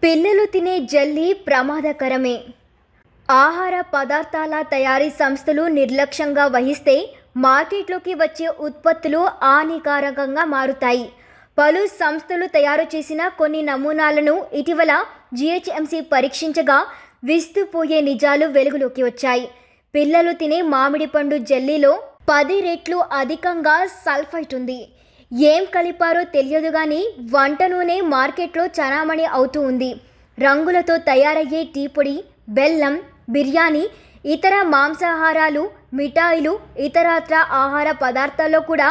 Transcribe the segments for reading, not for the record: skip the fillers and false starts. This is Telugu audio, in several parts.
పిల్లలు తినే జెల్లీ ప్రమాదకరమే. ఆహార పదార్థాల తయారీ సంస్థలు నిర్లక్ష్యంగా వహిస్తే మార్కెట్లోకి వచ్చే ఉత్పత్తులు హానికారకంగా మారుతాయి. పలు సంస్థలు తయారు చేసిన కొన్ని నమూనాలను ఇటీవల జీహెచ్ఎంసీ పరీక్షించగా విస్తుపోయే నిజాలు వెలుగులోకి వచ్చాయి. పిల్లలు తినే మామిడి పండు జెల్లీలో 10 రెట్లు అధికంగా సల్ఫైట్ ఉంది. ఏం కలిపారో తెలియదు కానీ వంట నూనె మార్కెట్లో చలామణి అవుతూ ఉంది. రంగులతో తయారయ్యే టీ పొడి, బెల్లం, బిర్యానీ, ఇతర మాంసాహారాలు, మిఠాయిలు, ఇతరత్ర ఆహార పదార్థాల్లో కూడా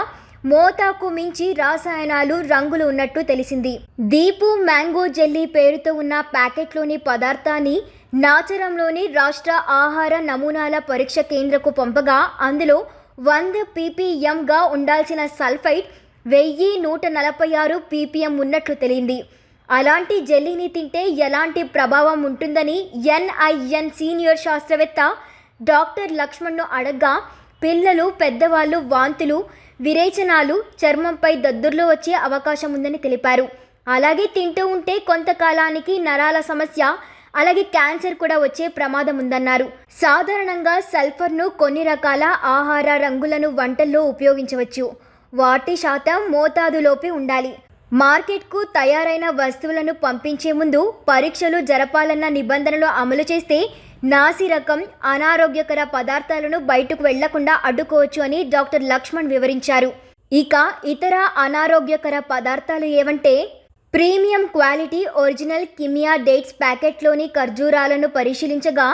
మోతాకు మించి రసాయనాలు, రంగులు ఉన్నట్టు తెలిసింది. దీపు మ్యాంగో జెల్లీ పేరుతో ఉన్న ప్యాకెట్లోని పదార్థాన్ని నాచరంలోని రాష్ట్ర ఆహార నమూనాల పరీక్ష కేంద్రకు పంపగా అందులో 100 ppmగా ఉండాల్సిన సల్ఫైట్ 1146 ppm ఉన్నట్లు తెలియంది. అలాంటి జెల్లీని తింటే ఎలాంటి ప్రభావం ఉంటుందని NIN సీనియర్ శాస్త్రవేత్త డాక్టర్ లక్ష్మణ్ను అడగ్గా పిల్లలు, పెద్దవాళ్ళు వాంతులు, విరేచనాలు, చర్మంపై దద్దుర్లు వచ్చే అవకాశం ఉందని తెలిపారు. అలాగే తింటూ ఉంటే కొంతకాలానికి నరాల సమస్య, అలాగే క్యాన్సర్ కూడా వచ్చే ప్రమాదం ఉందన్నారు. సాధారణంగా సల్ఫర్ను కొన్ని రకాల ఆహార రంగులను వంటల్లో ఉపయోగించవచ్చు. వాటి శాతం మోతాదులోపే ఉండాలి. మార్కెట్కు తయారైన వస్తువులను పంపించే ముందు పరీక్షలు జరపాలన్న నిబంధనలు అమలు చేస్తే నాసిరకం, అనారోగ్యకర పదార్థాలను బయటకు వెళ్లకుండా అడ్డుకోవచ్చు అని డాక్టర్ లక్ష్మణ్ వివరించారు. ఇక ఇతర అనారోగ్యకర పదార్థాలు ఏవంటే premium quality original Kimia dates ప్యాకెట్లోని ఖర్జూరాలను పరిశీలించగా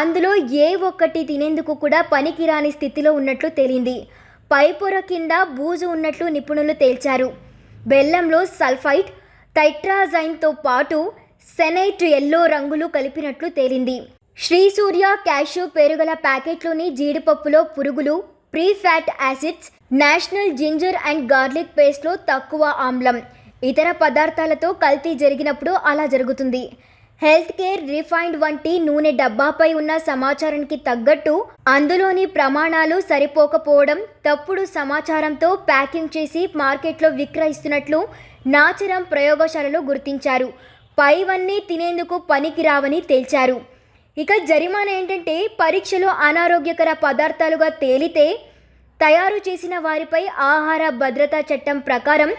అందులో ఏ ఒక్కటి తినేందుకు కూడా పనికిరాని స్థితిలో ఉన్నట్లు తేలింది. పైపొర కింద బూజు ఉన్నట్లు నిపుణులు తేల్చారు. బెల్లంలో సల్ఫైట్, టైట్రాజైన్తో పాటు సెనైట్ ఎల్లో రంగులు కలిపినట్లు తేలింది. శ్రీ సూర్య క్యాష్యూ పేరుగల ప్యాకెట్లోని జీడిపప్పులో పురుగులు, free fat acids, national ginger and garlic పేస్ట్లో తక్కువ ఆమ్లం, ఇతర పదార్థాలతో కల్తీ జరిగినప్పుడు అలా జరుగుతుంది. హెల్త్ కేర్ రిఫైండ్ వంటి నూనె డబ్బాపై ఉన్న సమాచారానికి తగ్గట్టు అందులోని ప్రమాణాలు సరిపోకపోవడం, తప్పుడు సమాచారంతో ప్యాకింగ్ చేసి మార్కెట్లో విక్రయిస్తున్నట్లు నాచరం ప్రయోగశాలలో గుర్తించారు. పైవన్నీ తినేందుకు పనికిరావని తేల్చారు. ఇక జరిమానా ఏంటంటే పరీక్షలో అనారోగ్యకర పదార్థాలుగా తేలితే తయారు చేసిన వారిపై ఆహార భద్రతా చట్టం ప్రకారం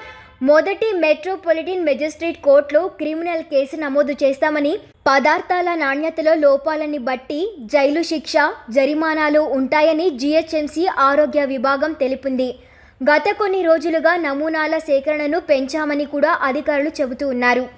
మొదటి మెట్రోపాలిటన్ మెజిస్ట్రేట్ కోర్టులో క్రిమినల్ కేసు నమోదు చేస్తామని, పదార్థాల నాణ్యతలో లోపాలని బట్టి జైలు శిక్ష, జరిమానాలు ఉంటాయని జీహెచ్ఎంసీ ఆరోగ్య విభాగం తెలిపింది. గత కొన్ని రోజులుగా నమూనాల సేకరణను పెంచామని కూడా అధికారులు చెబుతూ ఉన్నారు.